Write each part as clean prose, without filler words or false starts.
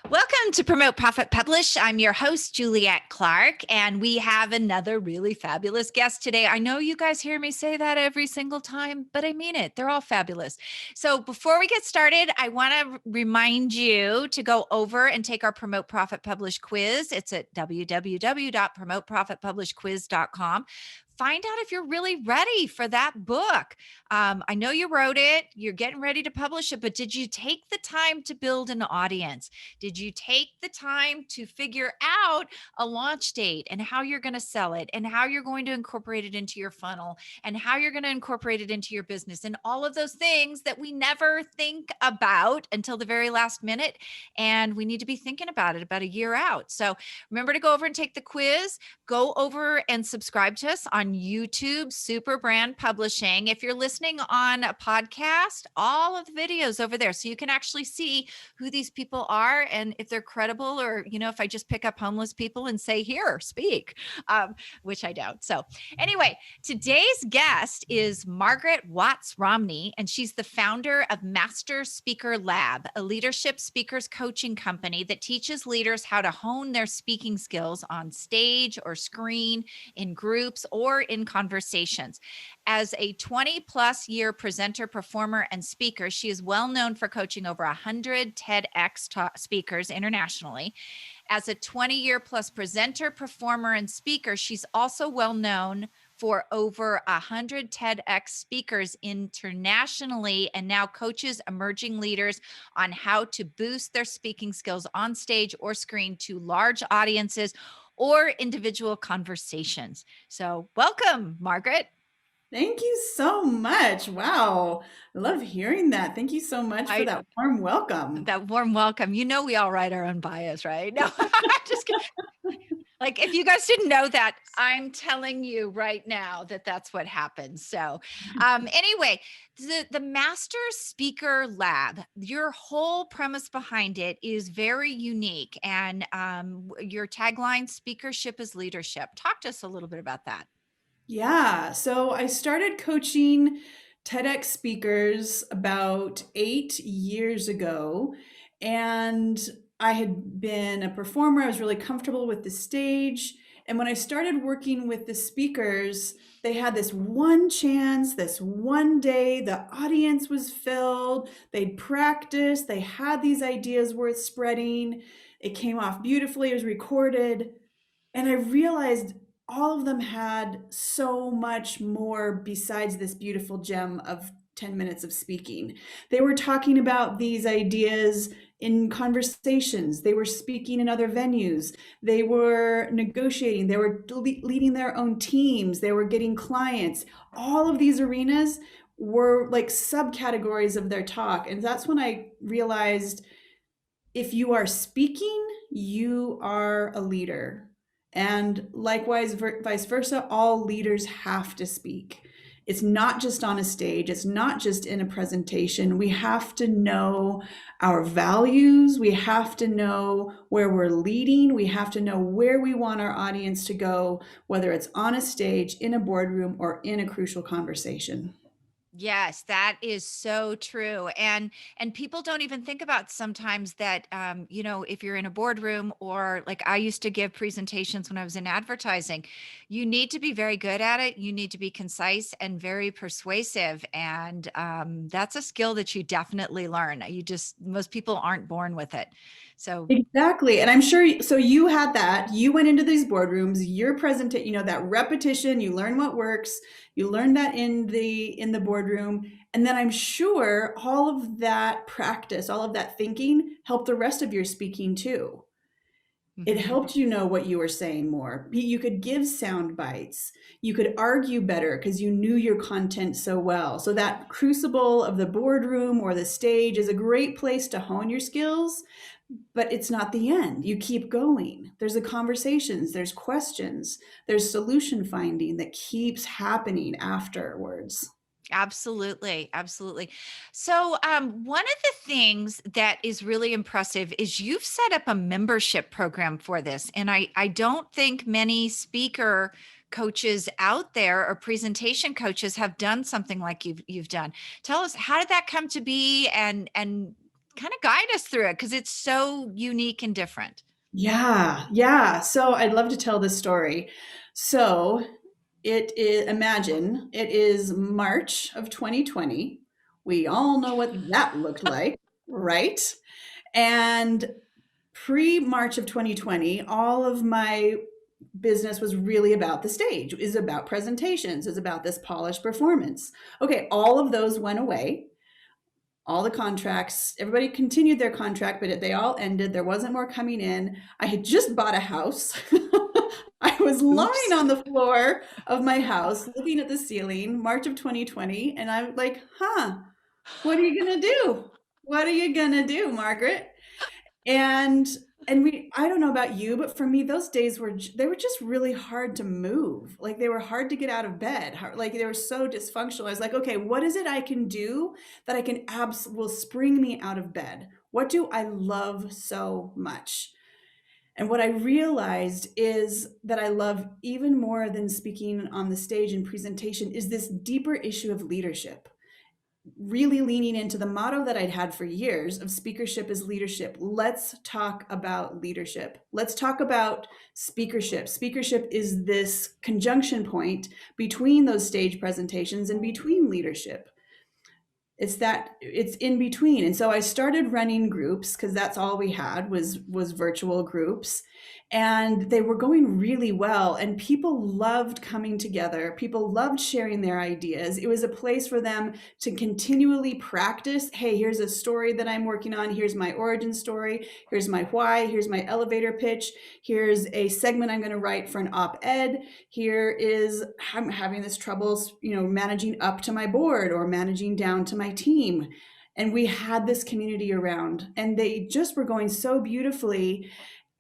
Welcome to Promote, Profit, Publish. I'm your host, Juliet Clark, and we have another really fabulous guest today. I know you guys hear me say that every single time, but I mean it. They're all fabulous. So before we get started, I want to remind you to go over and take our Promote, Profit, Publish quiz. It's at www.promoteprofitpublishquiz.com. Find out if you're really ready for that book. I know you wrote it, you're getting ready to publish it, but did you take the time to build an audience? Did you take the time to figure out a launch date and how you're going to sell it and how you're going to incorporate it into your funnel and how you're going to incorporate it into your business and all of those things that we never think about until the very last minute? And we need to be thinking about it about a year out. So remember to go over and take the quiz. Go over and subscribe to us on YouTube, Super Brand Publishing. If you're listening on a podcast, all of the videos over there, so you can actually see who these people are and if they're credible, or, if I just pick up homeless people and say, here, speak, which I don't. So anyway, today's guest is Margaret Watts Romney, and she's the founder of Master Speaker Lab, a leadership speakers coaching company that teaches leaders how to hone their speaking skills on stage or screen, in groups, or in conversations. As a 20-plus year presenter, performer, and speaker, she is well known for coaching over 100 TEDx speakers internationally. As a 20-year-plus presenter, performer, and speaker, she's also well known for over 100 TEDx speakers internationally, and now coaches emerging leaders on how to boost their speaking skills on stage or screen to large audiences or individual conversations. So welcome, Margaret. Thank you so much. Wow. I love hearing that. Thank you so much for that warm welcome. That warm welcome. We all write our own bios, right? No, I'm just kidding. Like, if you guys didn't know that, I'm telling you right now that that's what happens. So anyway, the Master Speaker Lab, your whole premise behind it is very unique. And your tagline, speakership is leadership. Talk to us a little bit about that. Yeah. So I started coaching TEDx speakers about 8 years ago. And I had been a performer. I was really comfortable with the stage. And when I started working with the speakers, they had this one chance, this one day, the audience was filled, they'd practiced, they had these ideas worth spreading. It came off beautifully, it was recorded. And I realized all of them had so much more besides this beautiful gem of 10 minutes of speaking. They were talking about these ideas in conversations. They were speaking in other venues. They were negotiating. They were leading their own teams. They were getting clients. All of these arenas were like subcategories of their talk. And that's when I realized if you are speaking, you are a leader. And likewise, vice versa, all leaders have to speak. It's not just on a stage. It's not just in a presentation. We have to know our values. We have to know where we're leading. We have to know where we want our audience to go, whether it's on a stage, in a boardroom, or in a crucial conversation. Yes, that is so true. And people don't even think about sometimes that if you're in a boardroom, or like I used to give presentations when I was in advertising, you need to be very good at it. You need to be concise and very persuasive. And that's a skill that you definitely learn. Most people aren't born with it. So Exactly. And I'm sure, so you had that, you went into these boardrooms, your presentation, that repetition, you learn what works, you learn that in the boardroom. And then I'm sure all of that practice, all of that thinking helped the rest of your speaking too. It helped you know what you were saying more. You could give sound bites. You could argue better because you knew your content so well. So that crucible of the boardroom or the stage is a great place to hone your skills, but it's not the end. You keep going. There's the conversations, there's questions, there's solution finding that keeps happening afterwards. Absolutely. Absolutely. So one of the things that is really impressive is you've set up a membership program for this. And I don't think many speaker coaches out there or presentation coaches have done something like you've done. Tell us, how did that come to be? And kind of guide us through it because it's so unique and different. Yeah, yeah. So I'd love to tell this story. So it is, imagine it is March of 2020. We all know what that looked like, right? And pre March of 2020, all of my business was really about the stage, is about presentations, is about this polished performance. Okay, all of those went away. All the contracts, everybody continued their contract, but they all ended. There wasn't more coming in. I had just bought a house. I was lying Oops. on the floor of my house, looking at the ceiling, March of 2020, and I'm like, huh, what are you gonna do? What are you gonna do, Margaret? And we, I don't know about you, but for me those days were they were just really hard to move. Like they were hard to get out of bed. Like they were so dysfunctional. I was like, okay, what is it I can do that I can will spring me out of bed? What do I love so much? And what I realized is that I love even more than speaking on the stage and presentation is this deeper issue of leadership, really leaning into the motto that I'd had for years of speakership is leadership. Let's talk about leadership. Let's talk about speakership. Speakership is this conjunction point between those stage presentations and between leadership. It's that it's in between. And so I started running groups because that's all we had was virtual groups, and they were going really well, and people loved coming together. People loved sharing their ideas. It was a place for them to continually practice. Hey, here's a story that I'm working on. Here's my origin story. Here's my why. Here's my elevator pitch. Here's a segment I'm going to write for an op-ed. Here is I'm having this trouble, managing up to my board or managing down to my team. And we had this community around, and they just were going so beautifully.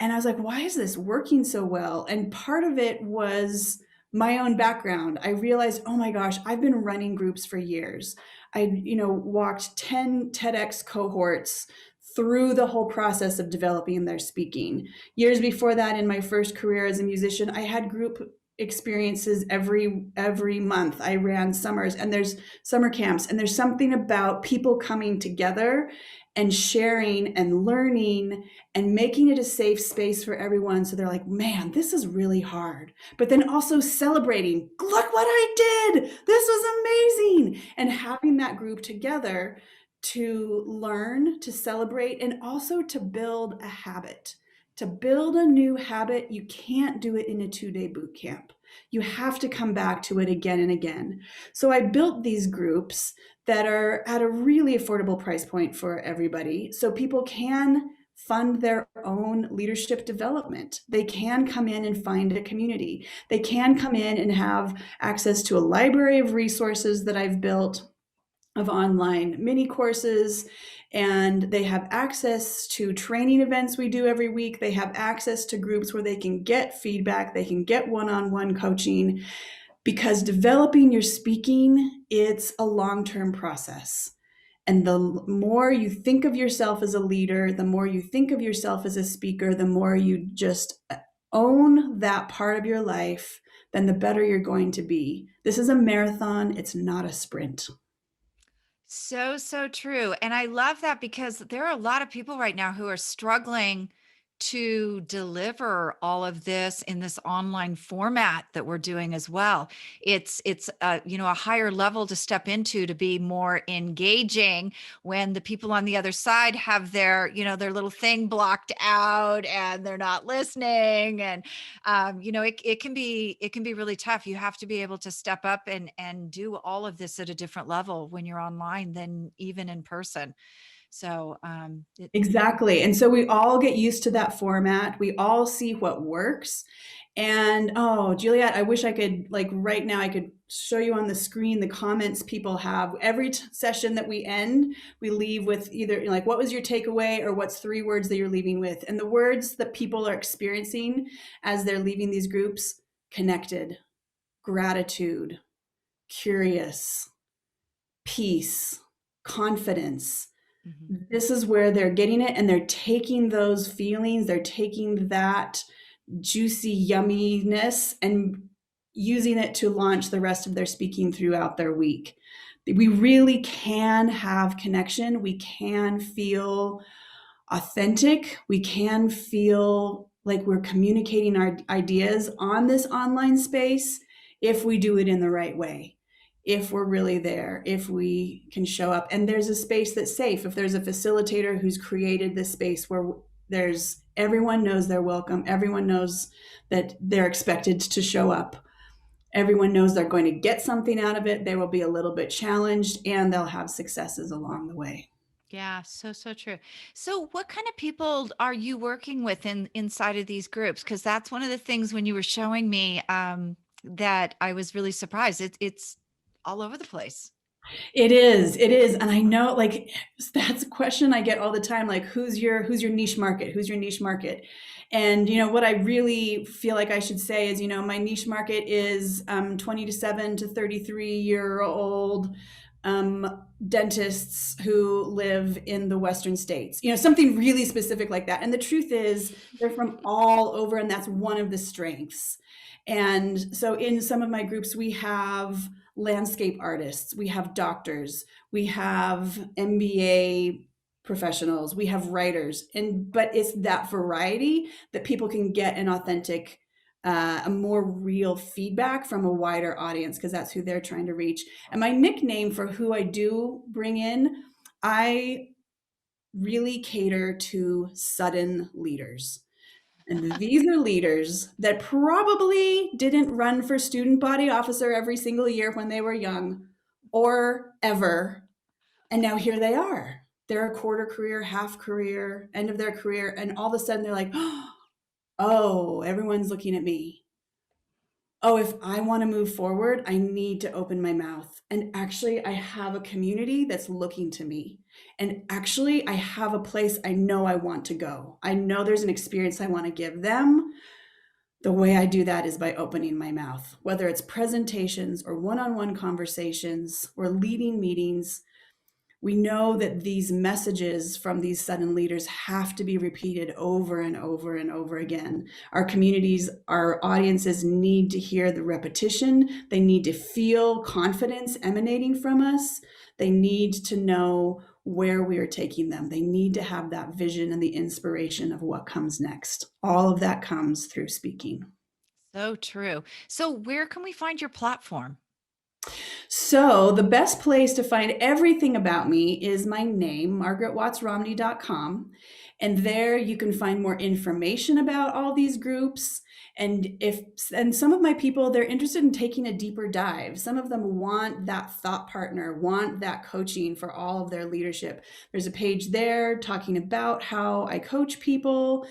And I was like, why is this working so well? And part of it was my own background. I realized, oh my gosh, I've been running groups for years. I, walked 10 TEDx cohorts through the whole process of developing their speaking. Years before that, in my first career as a musician, I had group experiences every month. I ran summers, and there's summer camps, and there's something about people coming together and sharing and learning and making it a safe space for everyone. So they're like, man, this is really hard. But then also celebrating, look what I did. This was amazing. And having that group together to learn, to celebrate, and also to build a habit. To build a new habit, you can't do it in a 2-day boot camp. You have to come back to it again and again. So I built these groups that are at a really affordable price point for everybody, so people can fund their own leadership development. They can come in and find a community. They can come in and have access to a library of resources that I've built, of online mini courses, and they have access to training events we do every week. They have access to groups where they can get feedback, they can get one-on-one coaching, because developing your speaking, it's a long-term process. And the more you think of yourself as a leader, the more you think of yourself as a speaker, the more you just own that part of your life, then the better you're going to be. This is a marathon, it's not a sprint. So, so true. And I love that because there are a lot of people right now who are struggling to deliver all of this in this online format that we're doing as well. It's a higher level to step into to be more engaging when the people on the other side have their little thing blocked out and they're not listening. And it can be really tough. You have to be able to step up and do all of this at a different level when you're online than even in person. So Exactly. And so we all get used to that format. We all see what works. And oh, Juliet, I wish I could, like right now, I could show you on the screen the comments people have. Every session that we end, we leave with either like, what was your takeaway, or what's 3 words that you're leaving with? And the words that people are experiencing as they're leaving these groups: connected, gratitude, curious, peace, confidence. mhm. This is where they're getting it, and they're taking those feelings, they're taking that juicy yumminess and using it to launch the rest of their speaking throughout their week. We really can have connection. We can feel authentic. We can feel like we're communicating our ideas on this online space if we do it in the right way, if we're really there, if we can show up. And there's a space that's safe. If there's a facilitator who's created this space where there's everyone knows they're welcome, everyone knows that they're expected to show up. Everyone knows they're going to get something out of it. They will be a little bit challenged and they'll have successes along the way. Yeah, so true. So what kind of people are you working with inside of these groups? Because that's one of the things when you were showing me that I was really surprised. It's all over the place. It is. It is. And I know like that's a question I get all the time like who's your niche market? Who's your niche market? And what I really feel like I should say is my niche market is 27 to 33-year-old dentists who live in the Western states, something really specific like that. And the truth is they're from all over, and that's one of the strengths. And so in some of my groups, we have landscape artists, we have doctors, we have MBA professionals, we have writers, but it's that variety that people can get an authentic a more real feedback from a wider audience because that's who they're trying to reach. And my nickname for who I do bring in, I really cater to sudden leaders. And these are leaders that probably didn't run for student body officer every single year when they were young or ever. And now here they are. They're a quarter career, half career, end of their career. And all of a sudden they're like, oh, everyone's looking at me. Oh, if I want to move forward, I need to open my mouth. And actually, I have a community that's looking to me. And actually, I have a place I know I want to go. I know there's an experience I want to give them. The way I do that is by opening my mouth, whether it's presentations or one-on-one conversations or leading meetings. We know that these messages from these sudden leaders have to be repeated over and over and over again. Our communities, our audiences need to hear the repetition. They need to feel confidence emanating from us. They need to know where we are taking them. They need to have that vision and the inspiration of what comes next. All of that comes through speaking. So true. So where can we find your platform? So the best place to find everything about me is my name, margaretwattsromney.com. And there you can find more information about all these groups. And some of my people, they're interested in taking a deeper dive. Some of them want that thought partner, want that coaching for all of their leadership. There's a page there talking about how I coach people.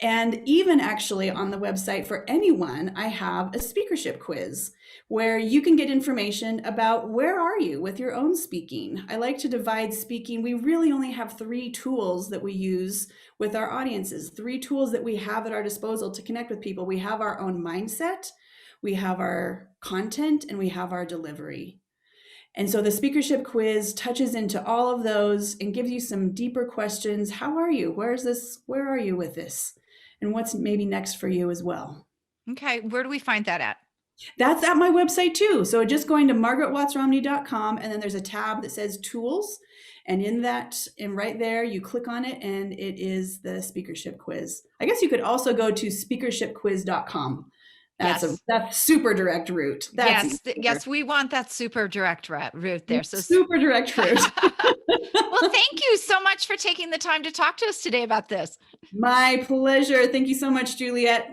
And even actually on the website for anyone, I have a speakership quiz where you can get information about where are you with your own speaking. I like to divide speaking. We really only have 3 tools that we use with our audiences, 3 tools that we have at our disposal to connect with people. We have our own mindset, we have our content, and we have our delivery. And so the speakership quiz touches into all of those and gives you some deeper questions. How are you? Where are you with this? And what's maybe next for you as well. Okay, where do we find that at? That's at my website too. So just going to margaretwattsromney.com, and then there's a tab that says tools. And in that, and right there, you click on it and it is the speakership quiz. I guess you could also go to speakershipquiz.com. That's super direct route. Yes, we want that super direct route there. So super direct route. Well, thank you so much for taking the time to talk to us today about this. My pleasure. Thank you so much, Juliet.